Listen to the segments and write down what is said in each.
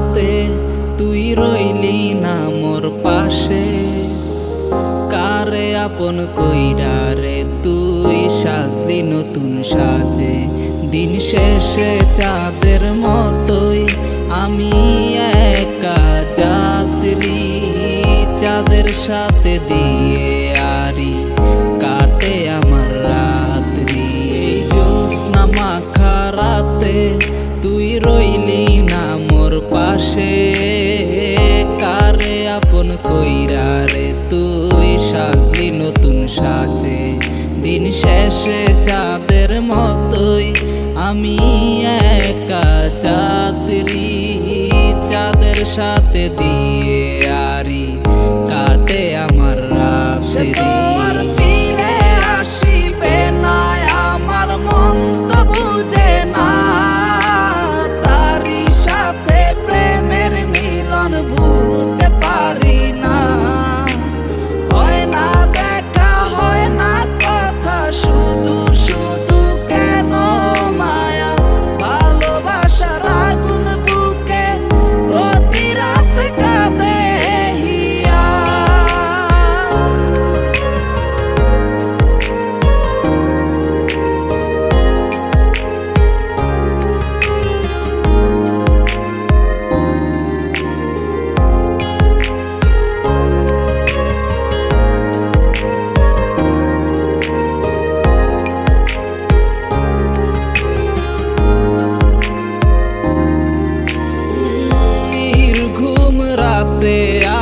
রাতে তুই রইলি না মোর পাশে। কারে আপন কইরা রে তুই সাজলি নতুন সাজে। দিন শেষে চাঁদের মতোই আমি একা যাত্রী, চাঁদের সাথে দিয়ে আরি কাটে আমার রাত্রি। এই জ্যোৎস্না মাখা রাতে তুই রইলি না মোর পাশে। কারে আপন কইরা রে তুই সাজলি নতুন সাজে। দিন শেষে চাঁদের মতোই আমি একা যাত্রী, চাঁদের সাথে দিয়ে আরি কাটে আমার রাত্রি। ফিরে আসিবে না আমার মন তো বুঝে না, তারি সাথে প্রেমের মিলন ভুলতে পারি না। হয় না দেখা, হয় না কথা, শুধু শুধু কেন মায়া। ভালোবাসার আগুন বুকে প্রতি রাত কাঁদে হিয়া।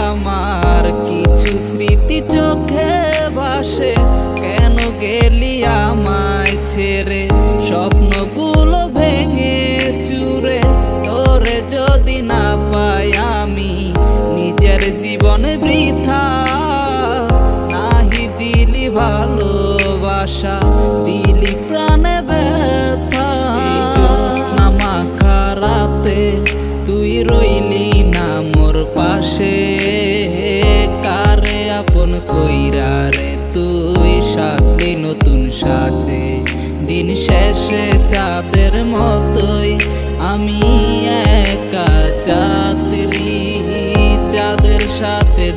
আমার কিছু স্মৃতি চোখে ভাসে, কেন গেলি আমায় ছেড়ে। স্বপ্নগুলো ভেঙে চুরে, তোরে যদি না পাই আমি নিজের জীবনে বৃথা। নাহি দিলি ভালোবাসা, দিলি প্রাণে ব্যথা। জ্যোৎস্না মাখা রাতে তুই রইলি না মোর পাশে। কারে আপন কইরা রে তুই সাজলি নতুন সাজে। দিন শেষে চাঁদের মতোই আমি একা যাত্রী, চাঁদের সাথে